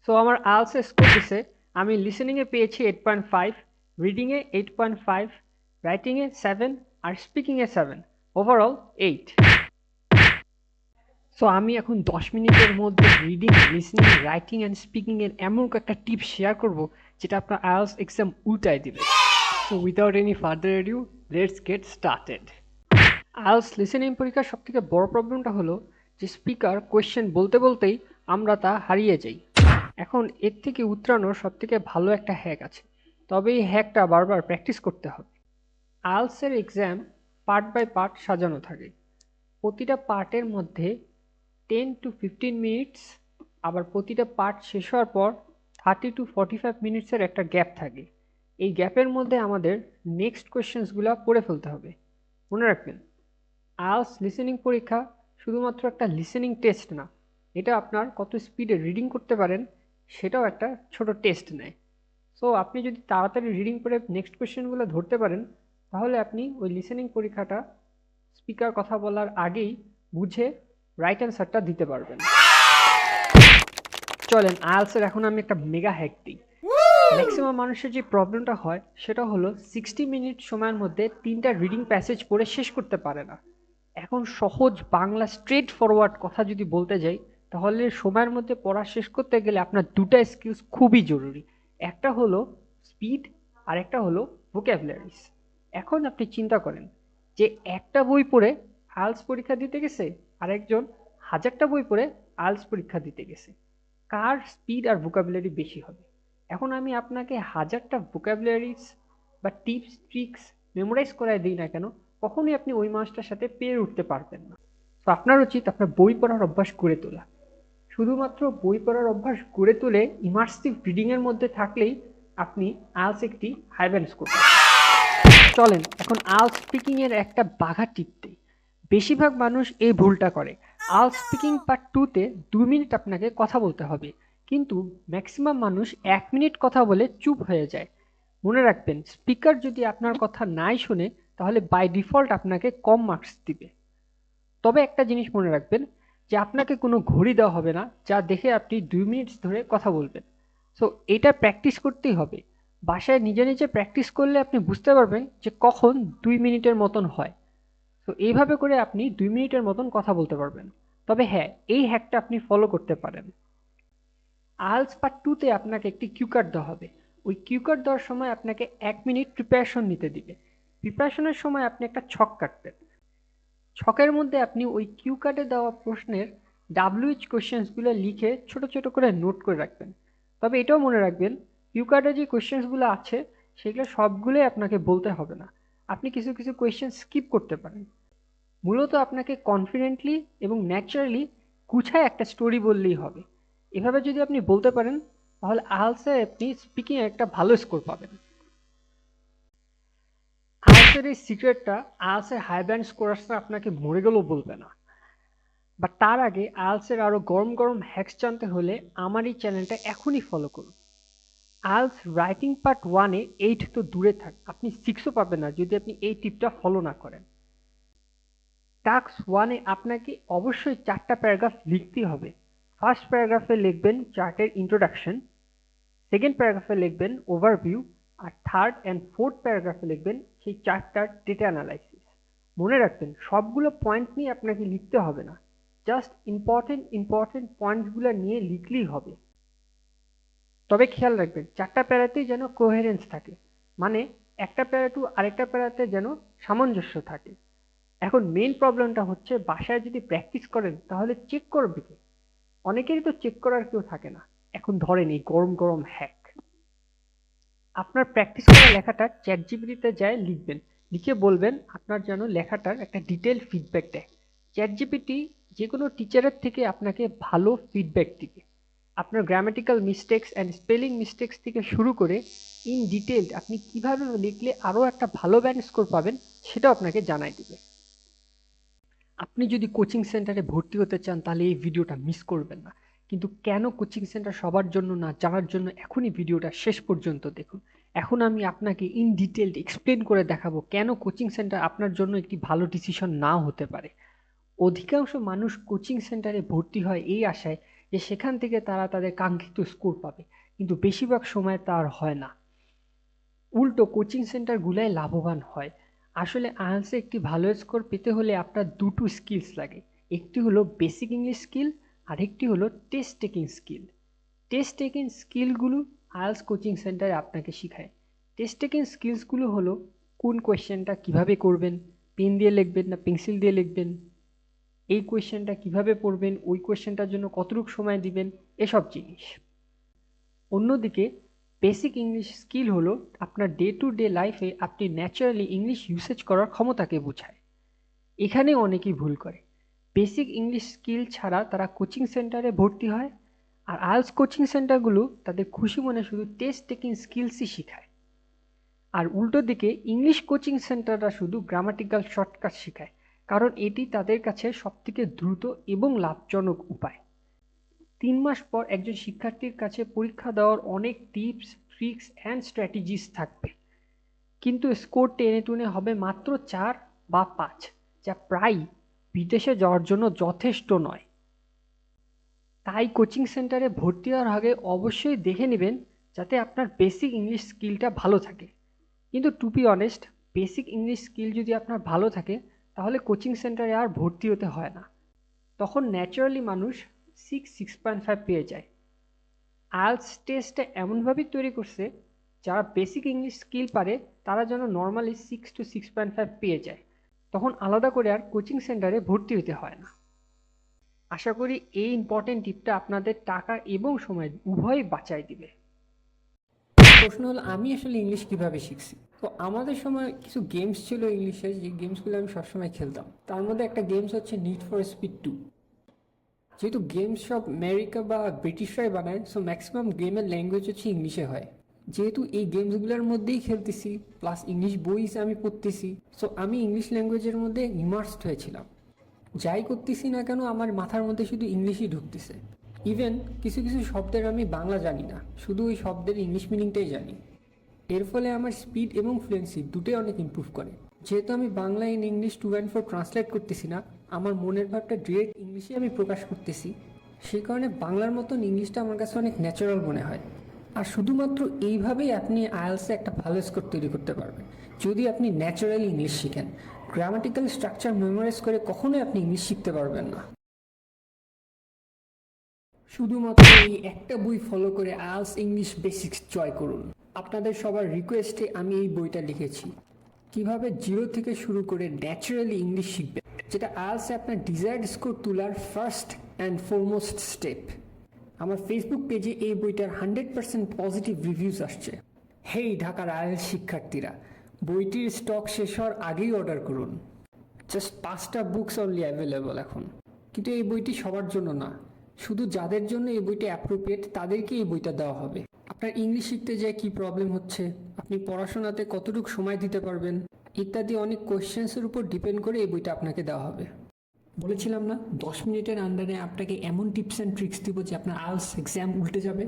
So আমার IELTS score দিছে, আমি লিসেনিংয়ে পেয়েছি 8.5, রিডিংয়ে 8.5, রাইটিংয়ে 7 আর স্পিকিংয়ে 7, ওভারঅল 8। সো আমি এখন 10 মিনিটের মধ্যে reading, listening, writing and speaking এর এমন একটা টিপস শেয়ার করব যেটা আপনার আইএলটিএস এক্সাম উল্টায় দিবে। So without any further edu, let's get started. IELTS listening পরীক্ষার সবথেকে বড় প্রবলেমটা হলো যে স্পিকার কোয়েশ্চেন বলতে বলতেই আমরা তা হারিয়ে যাই। এখন এর থেকে উতরানোর সবথেকে ভালো একটা হ্যাক আছে, তবে এই হ্যাকটা বারবার প্র্যাকটিস করতে হবে। আইএলটিএস এর এক্সাম পার্ট বাই পার্ট সাজানো থাকে। প্রতিটা পার্টের মধ্যে 10 to 15 মিনিটস, আবার প্রতিটা পার্ট শেষ হওয়ার পর 30 to 45 মিনিটসের একটা গ্যাপ থাকে। এই গ্যাপের মধ্যে আমাদের নেক্সট কোয়েশ্চেন্সগুলো পড়ে ফেলতে হবে। মনে রাখবেন, আইএলটিএস লিসেনিং পরীক্ষা শুধুমাত্র একটা লিসেনিং টেস্ট না, এটা আপনার কত স্পিডে রিডিং করতে পারেন সেটাও একটা ছোট টেস্ট নেয়। সো আপনি যদি তাড়াতাড়ি রিডিং করে নেক্সট কোয়েশ্চেনগুলো ধরতে পারেন, তাহলে আপনি ওই লিসেনিং পরীক্ষাটা স্পিকার কথা বলার আগেই বুঝে রাইট অ্যান্সারটা দিতে পারবেন। চলেন আইএলটিএস এর এখন আমি একটা মেগা হ্যাক দিই। ম্যাক্সিমাম মানুষের যে প্রবলেমটা হয় সেটা হলো 60 মিনিট সময়ের মধ্যে 3টা রিডিং প্যাসেজ পড়ে শেষ করতে পারে না। এখন সহজ বাংলা স্ট্রেট ফরওয়ার্ড কথা যদি বলতে যাই, তাহলে সময়ের মধ্যে পড়া শেষ করতে গেলে আপনার দুটা স্কিলস খুবই জরুরি। একটা হলো স্পিড আর একটা হলো ভোক্যাবুলারিজ। এখন আপনি চিন্তা করেন যে একটা বই পড়ে আইএলটিএস পরীক্ষা দিতে গেছে আর একজন 1000টা বই পড়ে আইএলটিএস পরীক্ষা দিতে গেছে, কার স্পিড আর ভোকাবুলারি বেশি হবে? এখন আমি আপনাকে 1000টা ভোকাবুলারিজ বা টিপস ট্রিক্স মেমোরাইজ করায় দিই না কেন, কখনোই আপনি ওই মানুষটার সাথে পেরে উঠতে পারবেন না। তো আপনার উচিত আপনার বই পড়ার অভ্যাস গড়ে তোলা। শুধুমাত্র বই পড়ার অভ্যাস গড়ে তুলে ইমার্সিভ রিডিং এর মধ্যে থাকলেই আপনি আইএলটিএস একটি হাই ব্যান্ড স্কোর পাবেন। চলেন এখন আইএলটিএস স্পিকিং এর একটা বাঘা টিপ দিই। বেশিরভাগ মানুষ এই ভুলটা করে। আইএলটিএস স্পিকিং পার্ট 2 তে 2 মিনিট আপনাকে কথা বলতে হবে, কিন্তু ম্যাক্সিমাম মানুষ 1 মিনিট কথা বলে চুপ হয়ে যায়। মনে রাখবেন, স্পিকার যদি আপনার কথা নাই শুনে তাহলে বাই ডিফল্ট আপনাকে কম মার্কস দিবে। তবে একটা জিনিস মনে রাখবেন যে আপনাকে কোনো ঘড়ি দেওয়া হবে না যা দেখে আপনি 2 মিনিট ধরে কথা বলবেন। সো এটা প্র্যাকটিস করতেই হবে। বাসায় নিজে নিজে প্র্যাকটিস করলে আপনি বুঝতে পারবেন যে কখন 2 মিনিটের মতন হয়। তো এইভাবে করে আপনি 2 মিনিটের মতন কথা বলতে পারবেন। তবে হ্যাঁ, এই হ্যাকটা আপনি ফলো করতে পারেন। আইএলটিএস পার্ট 2 তে আপনাকে একটি কিউ কার্ড দেওয়া হবে। ওই কিউ কার্ড দেওয়ার সময় আপনাকে 1 মিনিট প্রিপারেশন নিতে দিবে। প্রিপারেশনের সময় আপনি একটা ছক কাটবেন। ছকের মধ্যে আপনি ওই কিউ কার্ডে দেওয়া প্রশ্নের WH কোয়েশ্চেন্সগুলো লিখে ছোট ছোট করে নোট করে রাখবেন। তবে এটাও মনে রাখবেন, কিউ কার্ডে যে কোয়েশ্চেন্সগুলো আছে সেগুলো সবগুলোই আপনাকে বলতে হবে না। আপনি কিছু কিছু কোয়েশ্চেন স্কিপ করতে পারেন। মূলত আপনাকে কনফিডেন্টলি এবং ন্যাচারালি গুছায় একটা স্টোরি বললেই হবে। এভাবে যদি আপনি বলতে পারেন তাহলে আইএলটিএস এ আপনি স্পিকিং এ একটা ভালো স্কোর পাবেন। আইএলটিএস এর এই সিক্রেটটা আইএলটিএস এর হাই ব্যান্ড স্কোরার্সরা আপনাকে মরে গেলেও বলবে না। বাট তার আগে আইএলটিএস এর আরো গরম গরম হ্যাকস জানতে হলে আমার এই চ্যানেলটা এখনই ফলো করুন। আইএলটিএস রাইটিং পার্ট 1-এ 8 তো দূরে থাক, আপনি 6ও পাবেন না যদি আপনি এই টিপটা ফলো না করেন। টাস্ক 1-এ আপনাকে অবশ্যই 4টা প্যারাগ্রাফ লিখতেই হবে। ফার্স্ট প্যারাগ্রাফে লিখবেন চার্টের ইন্ট্রোডাকশন, সেকেন্ড প্যারাগ্রাফে লিখবেন ওভারভিউ, আর থার্ড অ্যান্ড ফোর্থ প্যারাগ্রাফে লিখবেন সেই চার্টটার ডেটা অ্যানালাইসিস। মনে রাখবেন, সবগুলো পয়েন্ট নিয়ে আপনাকে লিখতে হবে না, জাস্ট ইম্পর্টেন্ট ইম্পর্টেন্ট পয়েন্টসগুলো নিয়ে লিখলেই হবে। তবে খেয়াল রাখবেন 4টা প্যারাতেই যেন কোহেরেন্স থাকে, মানে একটা প্যারা টু আরেকটা প্যারাতে যেন সামঞ্জস্য থাকে। এখন মেইন প্রবলেমটা হচ্ছে বাসায় যদি প্র্যাকটিস করেন তাহলে চেক করবে কে? অনেকেরই তো চেক করার কেউ থাকে না। এখন ধরেন এই গরম গরম হ্যাক, আপনার প্র্যাকটিস করা লেখাটা চ্যাট জিপিটিতে যায় লিখবেন, লিখে বলবেন আপনার যেন লেখাটার একটা ডিটেল ফিডব্যাক দেয়। চ্যাট জিপিটি যে কোনো টিচারের থেকে আপনাকে ভালো ফিডব্যাক দিবে। আপনার grammatical mistakes and spelling mistakes থেকে শুরু করে ইন ডিটেল আপনি কিভাবে লিখলে আরও একটা ভালো ব্যান্ড স্কোর পাবেন সেটাও আপনাকে জানাই দিবে। আপনি যদি কোচিং সেন্টারে ভর্তি হতে চান তাহলে এই ভিডিওটা মিস করবেন না। কিন্তু কেন কোচিং সেন্টার সবার জন্য না জানার জন্য এখনই ভিডিওটা শেষ পর্যন্ত দেখুন। এখন আমি আপনাকে ইন ডিটেইলড এক্সপ্লেন করে দেখাবো কেন কোচিং সেন্টার আপনার জন্য একটি ভালো ডিসিশন নাও হতে পারে। অধিকাংশ মানুষ কোচিং সেন্টারে ভর্তি হয় এই আশায় যে সেখান থেকে তারা তাদের কাঙ্ক্ষিত স্কোর পাবে, কিন্তু বেশিরভাগ সময় তা আর হয় না। উল্টো কোচিং সেন্টারগুলাই লাভবান হয়। আসলে আইএলটিএসে একটি ভালো স্কোর পেতে হলে আপনার দুটো স্কিলস লাগে। একটি হলো বেসিক ইংলিশ স্কিল, আর একটি হলো test taking skill. Test taking স্কিলগুলো আইএলটিএস কোচিং সেন্টারে আপনাকে শেখায়। টেস্ট টেকিং স্কিলসগুলো হলো কোন কোয়েশ্চেনটা কিভাবে করবেন, পেন দিয়ে লিখবেন না পেন্সিল দিয়ে লিখবেন, এই কোয়েশ্চেনটা কিভাবে পড়বেন, ওই কোয়েশ্চেনটার জন্য কতটুকু সময় দিবেন, এসব জিনিস। অন্যদিকে বেসিক ইংলিশ স্কিল হলো আপনার ডে টু ডে লাইফে আপনি ন্যাচারালি ইংলিশ ইউসেজ করার ক্ষমতাকে বোঝায়। এখানে অনেকেই ভুল করে। বেসিক ইংলিশ স্কিল ছাড়া তারা কোচিং সেন্টারে ভর্তি হয়, আর আইএলটিএস কোচিং সেন্টারগুলো তাদের খুশি মনে শুধু টেস্ট টেকিং স্কিলসই শেখায়। আর উল্টো দিকে ইংলিশ কোচিং সেন্টাররা শুধু গ্রামাটিক্যাল শর্টকাট শেখায়, কারণ এটি তাদের কাছে সবথেকে দ্রুত এবং লাভজনক উপায়। 3 মাস পর একজন শিক্ষার্থীর কাছে পরীক্ষা দেওয়ার অনেক টিপস, ট্রিক্স অ্যান্ড স্ট্র্যাটেজিস থাকবে, কিন্তু স্কোর টেনে টুনে হবে মাত্র 4 বা 5, যা প্রায় বিদেশে যাওয়ার জন্য যথেষ্ট নয়। তাই কোচিং সেন্টারে ভর্তি হওয়ার আগে অবশ্যই দেখে নেবেন যাতে আপনার বেসিক ইংলিশ স্কিলটা ভালো থাকে। কিন্তু to be honest, basic English skill যদি আপনার ভালো থাকে তাহলে কোচিং সেন্টারে আর ভর্তি হতে হয় না। তখন ন্যাচারালি মানুষ 6.5 পেয়ে যায়। আইএলটিএস টেস্টটা এমনভাবেই তৈরি করছে যারা বেসিক ইংলিশ স্কিল পারে তারা যেন নর্মালি 6 to 6.5 পেয়ে যায়। তখন আলাদা করে আর কোচিং সেন্টারে ভর্তি হতে হয় না। আশা করি এই ইম্পর্টেন্ট টিপটা আপনাদের টাকা এবং সময় উভয়ই বাঁচায় দিবে। প্রশ্ন হলো আমি আসলে ইংলিশ কিভাবে শিখছি। তো আমাদের সময় কিছু গেমস ছিল ইংলিশের, যে গেমসগুলো আমি সবসময় খেলতাম। তার মধ্যে একটা গেমস হচ্ছে নিড ফর স্পিড 2। যেহেতু গেমস সব আমেরিকা বা ব্রিটিশরাই বানায়, সো ম্যাক্সিমাম গেমের ল্যাঙ্গুয়েজ হচ্ছে ইংলিশে হয়। যেহেতু এই গেমসগুলোর মধ্যেই খেলতেছি, প্লাস ইংলিশ বই আমি পড়তেছি, সো আমি ইংলিশ ল্যাঙ্গুয়েজের মধ্যে ইমার্সড হয়েছিলাম। যাই করতেছি না কেন আমার মাথার মধ্যে শুধু ইংলিশই ঢুকতেছে। ইভেন কিছু কিছু শব্দের আমি বাংলা জানি না, শুধু ওই শব্দের ইংলিশ মিনিংটাই জানি। এর ফলে আমার স্পিড এবং ফ্লুয়েন্সি দুটোই অনেক ইমপ্রুভ করে। যেহেতু আমি Bangla in English 2 and 4 translate করতেছি না, আমার মনের ভাবটা ডিরেক্ট ইংলিশে আমি প্রকাশ করতেছি, সেই কারণে বাংলার মতন ইংলিশটা আমার কাছে অনেক ন্যাচারাল মনে হয়। আর শুধুমাত্র এইভাবেই আপনি আইএলটিএসে একটা ভালো স্কোর তৈরি করতে পারবেন, যদি আপনি ন্যাচারালি ইংলিশ শিখেন। গ্রামাটিক্যাল স্ট্রাকচার মেমোরাইজ করে কখনোই আপনি ইংলিশ শিখতে পারবেন না। শুধুমাত্র এই একটা বই ফলো করে আইএলটিএস ইংলিশ বেসিক্স জয় করুন। আপনাদের সবার রিকোয়েস্টে আমি এই বইটা লিখেছি, কিভাবে জিরো থেকে শুরু করে ন্যাচারালি ইংলিশ শিখবেন, যেটা আইএলটিএসে আপনার ডিজায়ার্ড স্কোর তোলার ফার্স্ট অ্যান্ড ফরমোস্ট স্টেপ। আমার ফেসবুক পেজে এই বইটার 100% পজিটিভ রিভিউজ আসছে। হেই ঢাকার আইএলটিএস শিক্ষার্থীরা, বইটির স্টক শেষ হওয়ার আগেই অর্ডার করুন। জাস্ট 5টা বুকস অনলি অ্যাভেলেবল এখন। কিন্তু এই বইটি সবার জন্য না, শুধু যাদের জন্য এই বইটা অ্যাপ্রোপ্রিয়েট তাদেরকে এই বইটা দেওয়া হবে। আপনার ইংলিশ শিখতে যেয়ে কী প্রবলেম হচ্ছে, আপনি পড়াশোনাতে কতটুকু সময় দিতে পারবেন, ইত্যাদি অনেক কোয়েশ্চেন্সের উপর ডিপেন্ড করে এই বইটা আপনাকে দেওয়া হবে। বলেছিলাম না 10 মিনিটের আন্ডারে আপনাকে এমন টিপস অ্যান্ড ট্রিক্স দিব যে আপনার আইএলটিএস এক্সাম উল্টে যাবে।